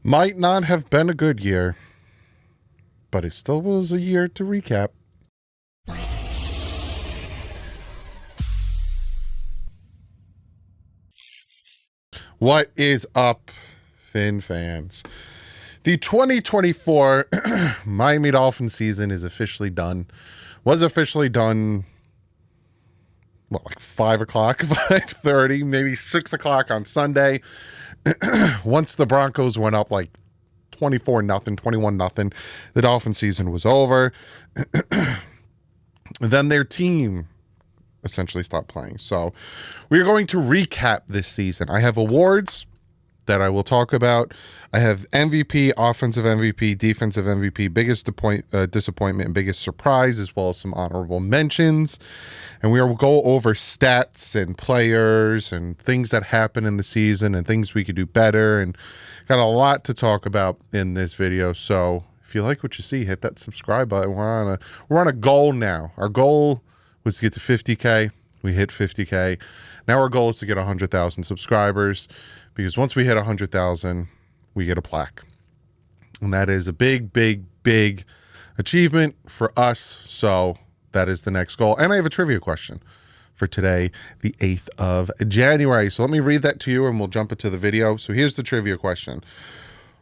Might not have been a good year, but it still was a year to recap. What is up, Finn fans? The 2024 Miami Dolphins season is officially done. Was officially done, what, like 5 o'clock, 5:30, maybe 6 o'clock on Sunday. Once the Broncos went up like 24-0, 21-0, the Dolphin season was over. Then their team essentially stopped playing. So we are going to recap this season. I have awards that I will talk about. I have MVP, offensive MVP, defensive MVP, biggest disappointment and biggest surprise, as well as some honorable mentions. And we will go over stats and players and things that happened in the season and things we could do better. And got a lot to talk about in this video. So if you like what you see, hit that subscribe button. We're on a goal now. Our goal was to get to 50K. We hit 50K. Now our goal is to get 100,000 subscribers, because once we hit 100,000, we get a plaque. And that is a big, big, big achievement for us. So that is the next goal. And I have a trivia question for today, the 8th of January. So let me read that to you and we'll jump into the video. So here's the trivia question.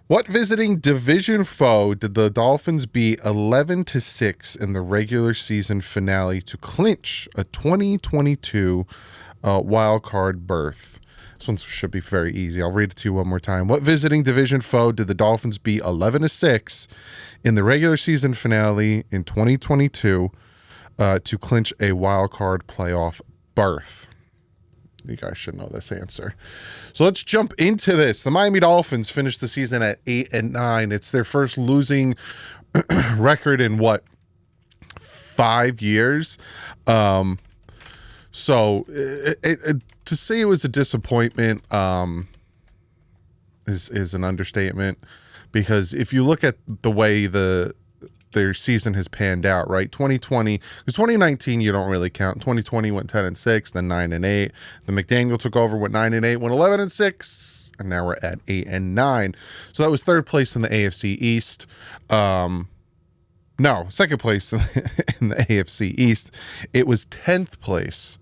What visiting division foe did the Dolphins beat 11-6 in the regular season finale to clinch a 2022 wild card berth? This one should be very easy. I'll read it to you one more time. What visiting division foe did the Dolphins beat 11-6 in the regular season finale in 2022 to clinch a wild card playoff berth? You guys should know this answer. So let's jump into this. The Miami Dolphins finished the season at 8-9. It's their first losing record in 5 years. So to say it was a disappointment is an understatement, because if you look at the way their season has panned out, right? 2020, because 2019 you don't really count. 2020 went 10-6, then 9-8. The McDaniel took over, went 9-8, went 11-6, and now we're at 8-9. So that was third place in the AFC East. No, second place in the AFC East. It was 10th place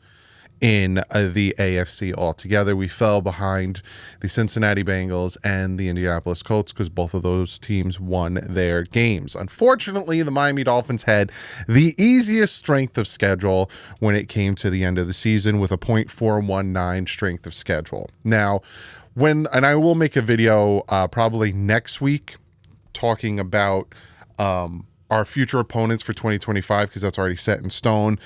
in the AFC altogether. We fell behind the Cincinnati Bengals and the Indianapolis Colts because both of those teams won their games. Unfortunately, the Miami Dolphins had the easiest strength of schedule when it came to the end of the season, with a .419 strength of schedule. Now, and I will make a video probably next week talking about our future opponents for 2025, because that's already set in stone.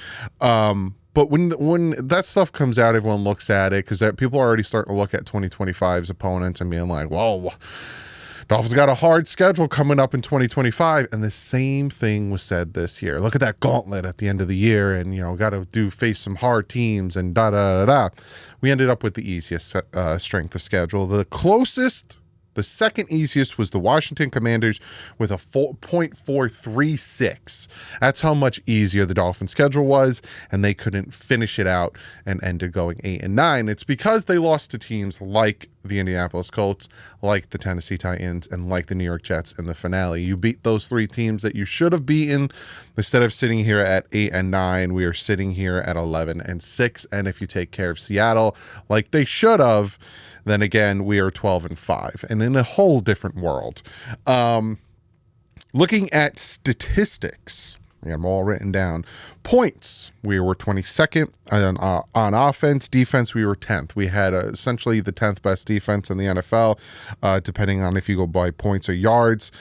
But when that stuff comes out, everyone looks at it, because people are already starting to look at 2025's opponents and being like, whoa, Dolphins got a hard schedule coming up in 2025. And the same thing was said this year. Look at that gauntlet at the end of the year, and, got to face some hard teams and da-da-da-da. We ended up with the easiest strength of schedule. The second easiest was the Washington Commanders with a .436. That's how much easier the Dolphins schedule was, and they couldn't finish it out and ended going 8-9. It's because they lost to teams like the Indianapolis Colts, like the Tennessee Titans, and like the New York Jets in the finale. You beat those three teams that you should have beaten. Instead of sitting here at 8-9, we are sitting here at 11-6. And if you take care of Seattle like they should have, then again, we are 12-5, and in a whole different world. Looking at statistics, we have them all written down. Points, we were 22nd on offense. Defense, we were 10th. We had essentially the 10th best defense in the NFL, depending on if you go by points or yards.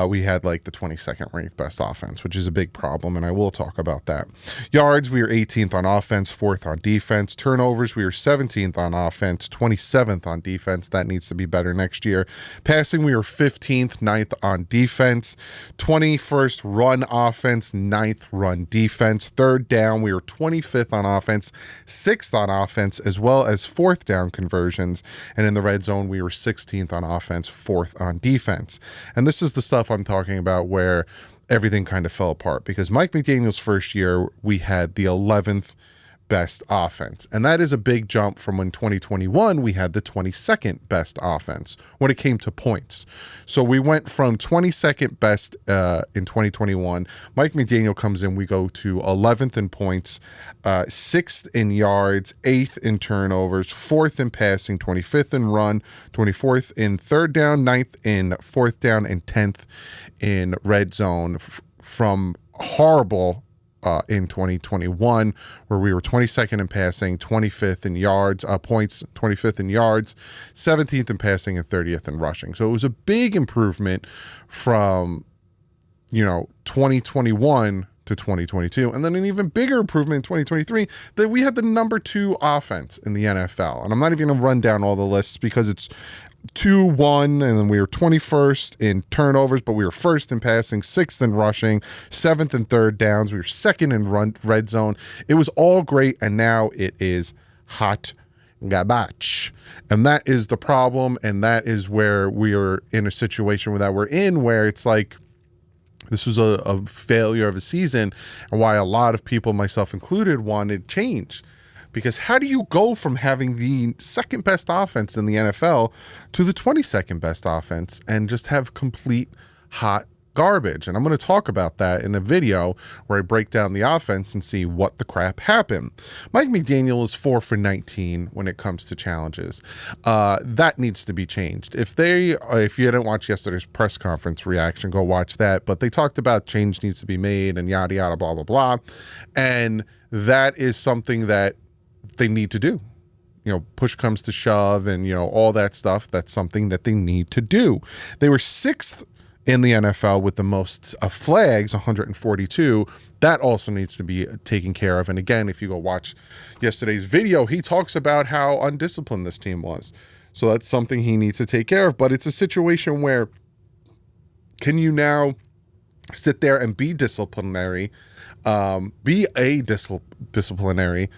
We had like the 22nd ranked best offense, which is a big problem, and I will talk about that. Yards, we were 18th on offense, 4th on defense. Turnovers, we were 17th on offense, 27th on defense. That needs to be better next year. Passing, we were 15th, 9th on defense. 21st run offense, 9th run defense. Third down, we were 25th on offense, 6th on offense, as well as 4th down conversions. And in the red zone, we were 16th on offense, 4th on defense. And this is the stuff I'm talking about where everything kind of fell apart, because Mike McDaniel's first year, we had the 11th best offense. And that is a big jump from when 2021 we had the 22nd best offense when it came to points. So we went from 22nd best in 2021. Mike McDaniel comes in, we go to 11th in points, 6th in yards, 8th in turnovers, 4th in passing, 25th in run, 24th in third down, 9th in fourth down, and 10th in red zone, from horrible in 2021, where we were 22nd in passing, 25th in yards, points, 25th in yards, 17th in passing, and 30th in rushing. So it was a big improvement from, 2021 to 2022. And then an even bigger improvement in 2023 that we had the number 2 offense in the NFL. And I'm not even going to run down all the lists because it's 2-1, and then we were 21st in turnovers, but we were 1st in passing, 6th in rushing, 7th in third downs. We were 2nd in red zone. It was all great, and now it is hot garbage. And that is the problem, and that is where we are in a situation where it's like, this was a failure of a season, and why a lot of people, myself included, wanted change. Because how do you go from having the second best offense in the NFL to the 22nd best offense and just have complete hot garbage? And I'm going to talk about that in a video where I break down the offense and see what the crap happened. Mike McDaniel is 4 for 19 when it comes to challenges. That needs to be changed. If you didn't watch yesterday's press conference reaction, go watch that. But they talked about change needs to be made and yada, yada, blah, blah, blah. And that is something that they need to do. Push comes to shove and, all that stuff. That's something that they need to do. They were 6th in the NFL with the most flags, 142. That also needs to be taken care of. And again, if you go watch yesterday's video, he talks about how undisciplined this team was. So that's something he needs to take care of. But it's a situation where, can you now sit there and be disciplinary, disciplinary,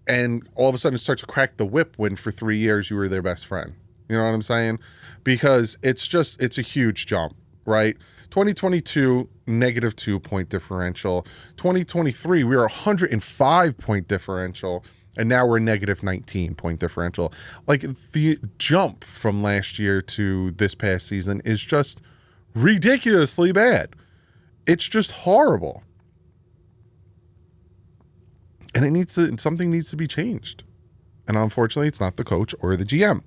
and all of a sudden start to crack the whip when for 3 years you were their best friend? You know what I'm saying? Because it's a huge jump, right? 2022, -2 point differential. 2023, we were 105 point differential, and now we're -19 point differential. Like, the jump from last year to this past season is just ridiculously bad. It's just horrible. And something needs to be changed. And unfortunately, it's not the coach or the GM.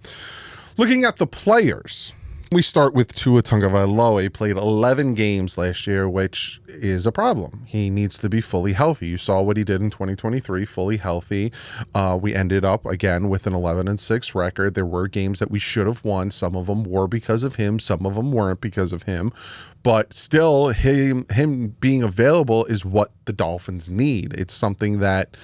Looking at the players, we start with Tua Tagovailoa. Played 11 games last year, which is a problem. He needs to be fully healthy. You saw what he did in 2023, fully healthy. We ended up, again, with an 11-6 record. There were games that we should have won. Some of them were because of him. Some of them weren't because of him. But still, him being available is what the Dolphins need. It's something that,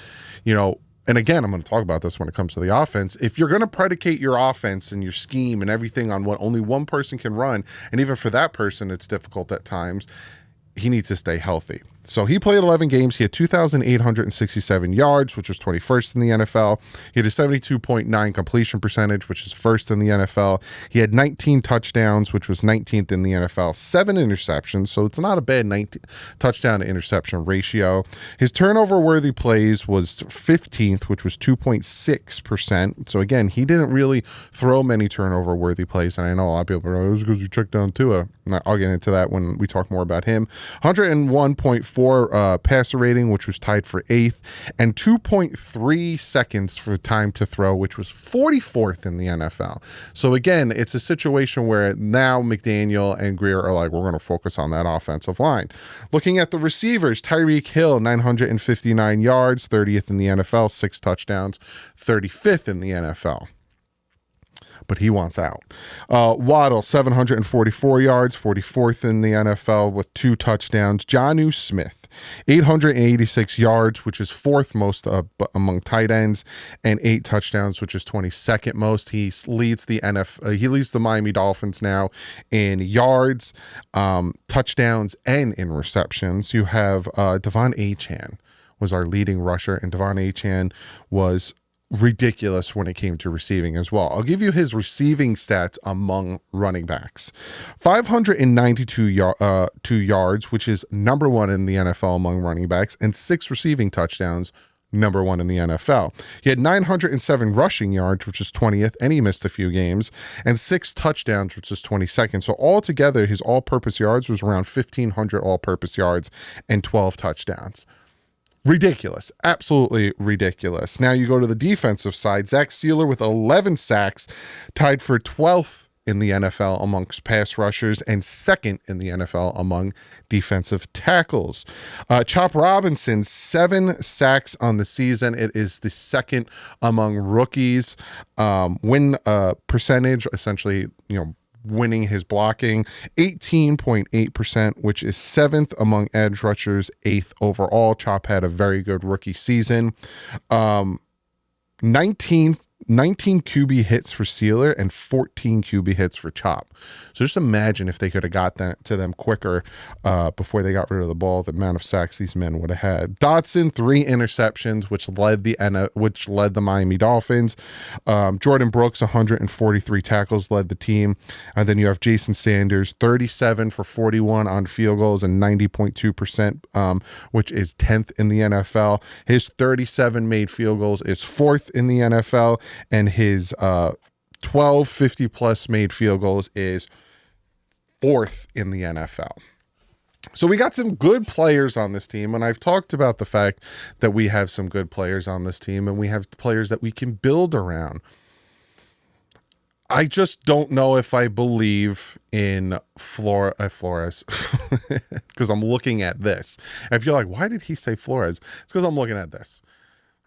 and again, I'm going to talk about this when it comes to the offense. If you're going to predicate your offense and your scheme and everything on what only one person can run, and even for that person, it's difficult at times, he needs to stay healthy. So he played 11 games. He had 2,867 yards, which was 21st in the NFL. He had a 72.9 completion percentage, which is first in the NFL. He had 19 touchdowns, which was 19th in the NFL. 7 interceptions, so it's not a bad touchdown to interception ratio. His turnover-worthy plays was 15th, which was 2.6%. So again, he didn't really throw many turnover-worthy plays, and I know a lot of people are like, it was because you checked down Tua. I'll get into that when we talk more about him. 101.4 passer rating, which was tied for 8th, and 2.3 seconds for time to throw, which was 44th in the NFL. So again, it's a situation where now McDaniel and Greer are like, we're going to focus on that offensive line. Looking at the receivers, Tyreek Hill, 959 yards, 30th in the NFL, 6 touchdowns, 35th in the NFL. But he wants out. Waddle, 744 yards, 44th in the NFL with 2 touchdowns. Jonnu Smith, 886 yards, which is 4th most among tight ends, and 8 touchdowns, which is 22nd most. He leads the Miami Dolphins now in yards, touchdowns, and in receptions. You have Devon Achane was our leading rusher, and Devon Achane was ridiculous when it came to receiving as well. I'll give you his receiving stats among running backs. 592 yards, which is number 1 in the NFL among running backs, and 6 receiving touchdowns, number one in the NFL. He had 907 rushing yards, which is 20th, and he missed a few games, and 6 touchdowns, which is 22nd. So altogether, his all-purpose yards was around 1,500 all-purpose yards and 12 touchdowns. Ridiculous. Absolutely ridiculous. Now you go to the defensive side. Zach Sealer with 11 sacks, tied for 12th in the NFL amongst pass rushers and 2nd in the NFL among defensive tackles. Chop Robinson, 7 sacks on the season. It is the 2nd among rookies. Win percentage, essentially, winning his blocking, 18.8%, which is 7th among edge rushers, 8th overall. Chop had a very good rookie season. 19 QB hits for Sealer and 14 QB hits for Chop. So just imagine if they could have got that to them quicker before they got rid of the ball, the amount of sacks these men would have had. Dotson, 3 interceptions, which led the Miami Dolphins. Jordan Brooks, 143 tackles, led the team. And then you have Jason Sanders, 37 for 41 on field goals and 90.2%, which is 10th in the NFL. His 37 made field goals is 4th in the NFL. And his 12 50-plus made field goals is 4th in the NFL. So we got some good players on this team, and I've talked about the fact that we have some good players on this team, and we have players that we can build around. I just don't know if I believe in Flores because I'm looking at this. If you're like, why did he say Flores? It's because I'm looking at this.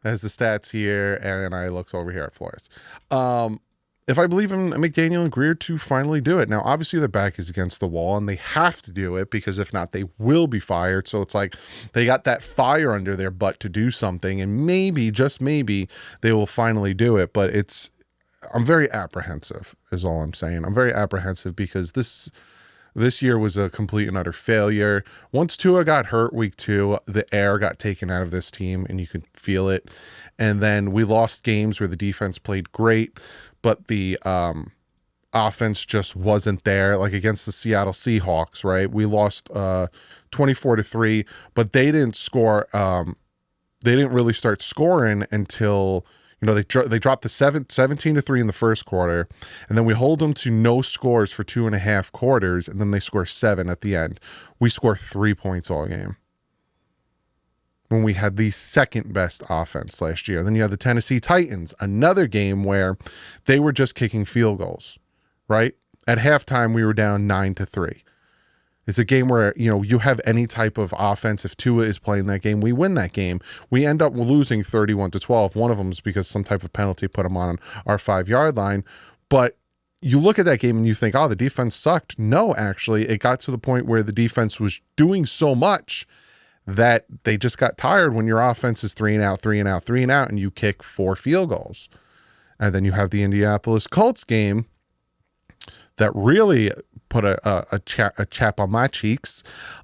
As the stats here, and I looked over here at Flores. If I believe in McDaniel and Greer to finally do it. Now, obviously, their back is against the wall, and they have to do it because if not, they will be fired. So it's like they got that fire under their butt to do something, and maybe, just maybe, they will finally do it. But I'm very apprehensive, is all I'm saying. I'm very apprehensive because this year was a complete and utter failure. Once Tua got hurt week 2, the air got taken out of this team, and you could feel it. And then we lost games where the defense played great, but the offense just wasn't there. Like against the Seattle Seahawks, right? We lost 24-3, but they didn't score. They didn't really start scoring until they dropped the 17-3 in the first quarter, and then we hold them to no scores for 2.5 quarters, and then they score 7 at the end. We score 3 points all game when we had the second best offense last year. Then you have the Tennessee Titans, another game where they were just kicking field goals, right? At halftime, we were down 9-3. It's a game where, you have any type of offense. If Tua is playing that game, we win that game. We end up losing 31-12. One of them is because some type of penalty put them on our 5-yard line. But you look at that game and you think, oh, the defense sucked. No, actually, it got to the point where the defense was doing so much that they just got tired when your offense is 3 and out, 3 and out, 3 and out, and you kick 4 field goals. And then you have the Indianapolis Colts game that really put a chap on my cheeks.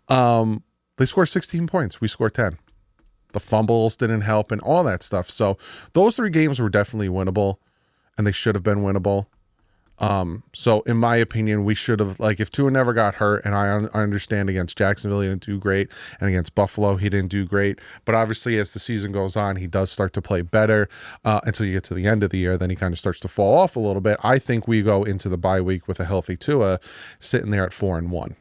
They scored 16 points. We scored 10. The fumbles didn't help and all that stuff. So those 3 games were definitely winnable, and they should have been winnable. So in my opinion, we should have, if Tua never got hurt, and I understand against Jacksonville, he didn't do great, and against Buffalo, he didn't do great. But obviously, as the season goes on, he does start to play better until you get to the end of the year. Then he kind of starts to fall off a little bit. I think we go into the bye week with a healthy Tua sitting there at 4-1.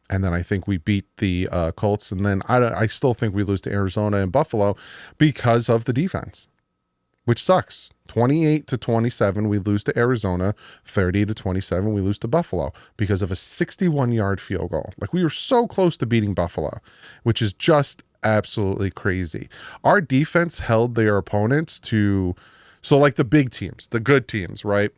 And then I think we beat the Colts. And then I still think we lose to Arizona and Buffalo because of the defense, which sucks. 28-27, we lose to Arizona. 30-27, we lose to Buffalo because of a 61-yard field goal. We were so close to beating Buffalo, which is just absolutely crazy. Our defense held their opponents to, the big teams, the good teams, right?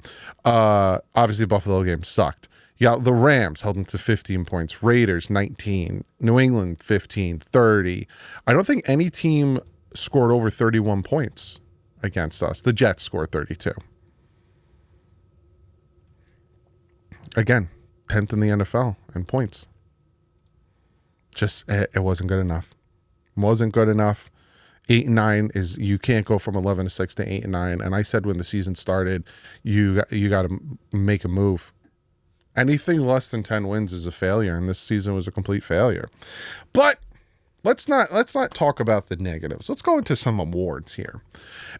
Obviously, Buffalo game sucked. Yeah, the Rams held them to 15 points. Raiders, 19. New England, 15, 30. I don't think any team scored over 31 points against us. The Jets scored 32. Again, 10th in the NFL in points. Just, it wasn't good enough. Wasn't good enough. 8-9 is, you can't go from 11-6 to 8-9. And I said when the season started, you got to make a move. Anything less than 10 wins is a failure, and this season was a complete failure. But let's not talk about the negatives. Let's go into some awards here.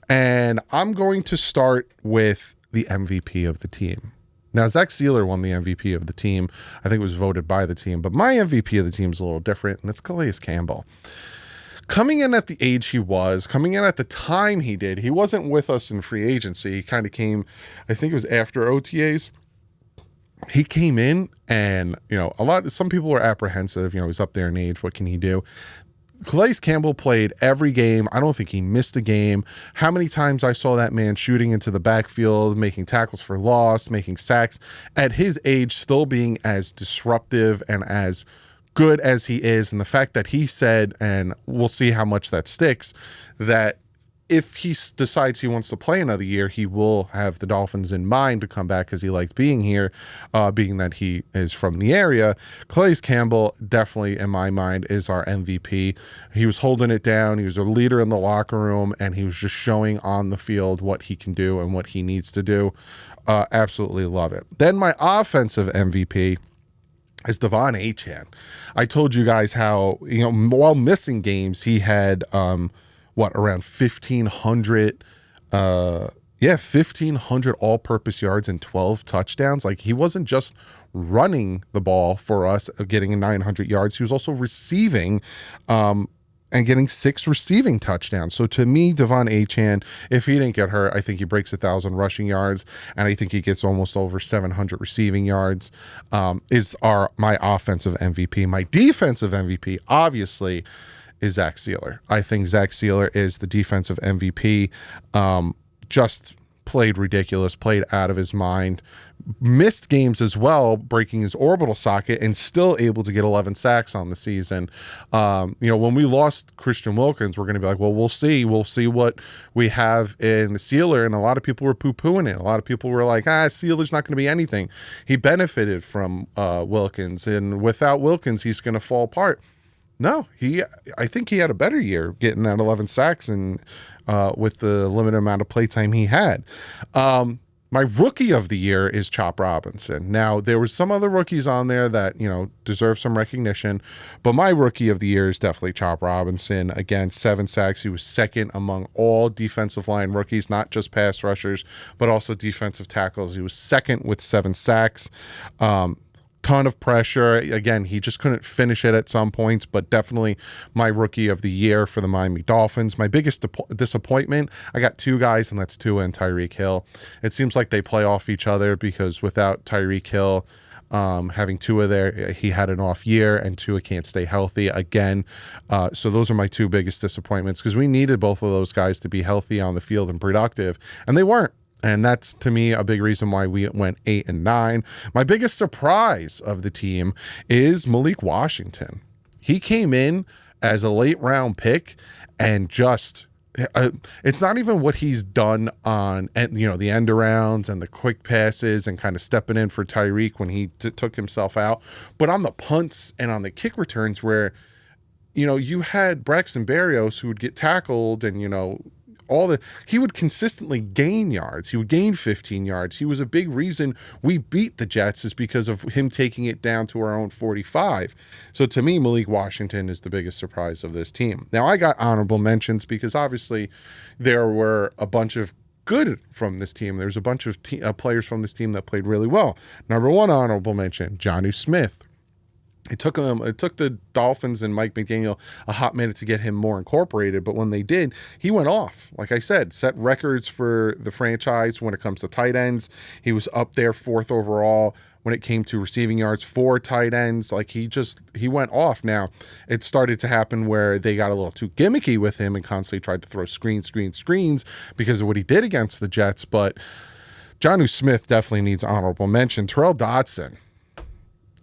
And I'm going to start with the MVP of the team. Now, Zach Sealer won the MVP of the team. I think it was voted by the team, but my MVP of the team is a little different, and that's Calais Campbell. Coming in at the age he was, coming in at the time he did, he wasn't with us in free agency. He kind of came, I think it was after OTAs. He came in and, some people were apprehensive. He's up there in age. What can he do? Calais Campbell played every game. I don't think he missed a game. How many times I saw that man shooting into the backfield, making tackles for loss, making sacks at his age, still being as disruptive and as good as he is. And the fact that he said, and we'll see how much that sticks, that if he decides he wants to play another year, he will have the Dolphins in mind to come back because he likes being here, being that he is from the area. Calais Campbell definitely, in my mind, is our MVP. He was holding it down. He was a leader in the locker room, and he was just showing on the field what he can do and what he needs to do. Absolutely love it. Then my offensive MVP is De'Von Achane. I told you guys how, while missing games, he had around 1,500 1,500 all-purpose yards and 12 touchdowns. Like, he wasn't just running the ball for us, getting 900 yards. He was also receiving and getting 6 receiving touchdowns. So to me, De'Von Achane, if he didn't get hurt, I think he breaks 1,000 rushing yards, and I think he gets almost over 700 receiving yards, is my offensive MVP. My defensive MVP, obviously, is Zach Sealer. I think Zach Sealer is the defensive MVP. Just played ridiculous, played out of his mind, missed games as well, breaking his orbital socket, and still able to get 11 sacks on the season. When we lost Christian Wilkins, we're going to be like, well, we'll see what we have in Sealer. And a lot of people were poo-pooing it. A lot of people were like, Sealer's not going to be anything. He benefited from Wilkins, and without Wilkins, he's going to fall apart. No, I think he had a better year getting that 11 sacks and with the limited amount of playtime he had. My rookie of the year is Chop Robinson. Now, there were some other rookies on there that, deserve some recognition, but my rookie of the year is definitely Chop Robinson. Again, 7 sacks. He was second among all defensive line rookies, not just pass rushers, but also defensive tackles. He was second with 7 sacks. Ton of pressure. Again, he just couldn't finish it at some points, but definitely my rookie of the year for the Miami Dolphins. My biggest disappointment, I got 2 guys, and that's Tua and Tyreek Hill. It seems like they play off each other because without Tyreek Hill, having Tua there, he had an off year, and Tua can't stay healthy again. So those are my 2 biggest disappointments, because we needed both of those guys to be healthy on the field and productive, and they weren't. And that's, to me, a big reason why we went 8 and 9. My biggest surprise of the team is Malik Washington. He came in as a late round pick, and just it's not even what he's done on the end arounds and the quick passes and kind of stepping in for Tyreek when he took himself out, but on the punts and on the kick returns where you had Braxton Berrios who would get tackled and he would consistently gain yards. He would gain 15 yards. He was a big reason we beat the Jets, is because of him taking it down to our own 45. So to me, Malik Washington is the biggest surprise of this team. Now, I got honorable mentions because obviously there were a bunch of good from this team. There's a bunch of players from this team that played really well. Number 1 honorable mention, Jonnu Smith. It took the Dolphins and Mike McDaniel a hot minute to get him more incorporated, but when they did, he went off. Like I said, set records for the franchise when it comes to tight ends. He was up there 4th overall when it came to receiving yards for tight ends. Like, he went off. Now, it started to happen where they got a little too gimmicky with him and constantly tried to throw screens because of what he did against the Jets. But Jonnu Smith definitely needs honorable mention. Terrell Dodson.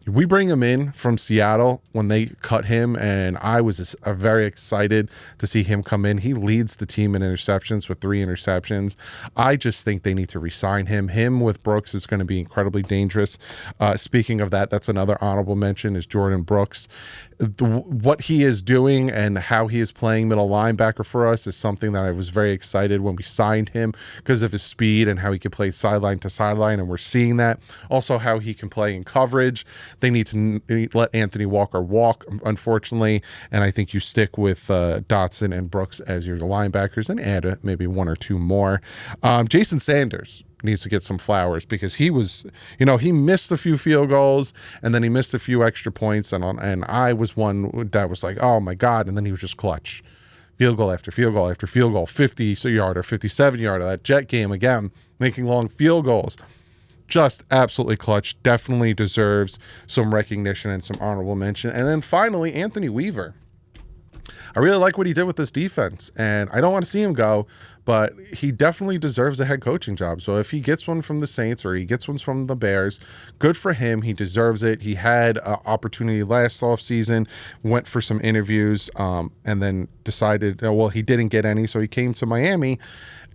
We bring him in from Seattle when they cut him, and I was very excited to see him come in. He leads the team in interceptions with 3 interceptions. I just think they need to re-sign him. Him with Brooks is going to be incredibly dangerous. Speaking of that, that's another honorable mention, is Jordan Brooks. What he is doing and how he is playing middle linebacker for us is something that I was very excited when we signed him, because of his speed and how he can play sideline to sideline, and we're seeing that. Also, how he can play in coverage. They need to let Anthony Walker walk, unfortunately, and I think you stick with Dotson and Brooks as your linebackers and add maybe one or two more. Jason Sanders needs to get some flowers because he was, he missed a few field goals and then he missed a few extra points, and I was one that was like, oh my God, and then he was just clutch. Field goal after field goal after field goal, 50-yarder, 57-yarder, that Jet game again, making long field goals. Just absolutely clutch. Definitely deserves some recognition and some honorable mention. And then finally, Anthony Weaver. I really like what he did with this defense, and I don't want to see him go, but he definitely deserves a head coaching job. So if he gets one from the Saints or he gets one from the Bears, good for him. He deserves it. He had an opportunity last offseason, went for some interviews, and then decided, well, he didn't get any, so he came to Miami,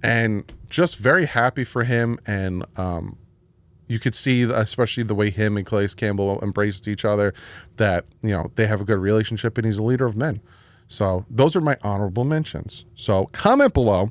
and just very happy for him. And you could see, especially the way him and Calais Campbell embraced each other, that, they have a good relationship, and he's a leader of men. So those are my honorable mentions. So comment below.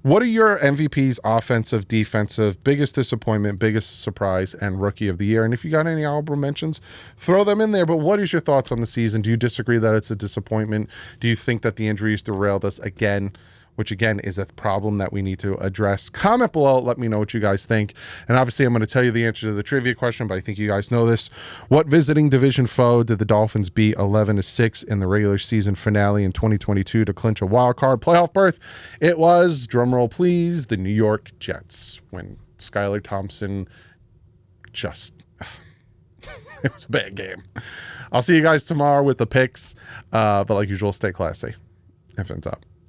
What are your MVPs, offensive, defensive, biggest disappointment, biggest surprise, and rookie of the year? And if you got any honorable mentions, throw them in there. But what is your thoughts on the season? Do you disagree that it's a disappointment? Do you think that the injuries derailed us again? Which again is a problem that we need to address. Comment below, let me know what you guys think. And obviously I'm going to tell you the answer to the trivia question, but I think you guys know this. What visiting division foe did the Dolphins beat 11-6 in the regular season finale in 2022 to clinch a wild card playoff berth? It was, drumroll please, the New York Jets, when Skylar Thompson just, it was a bad game. I'll see you guys tomorrow with the picks, but like usual, stay classy and fins up.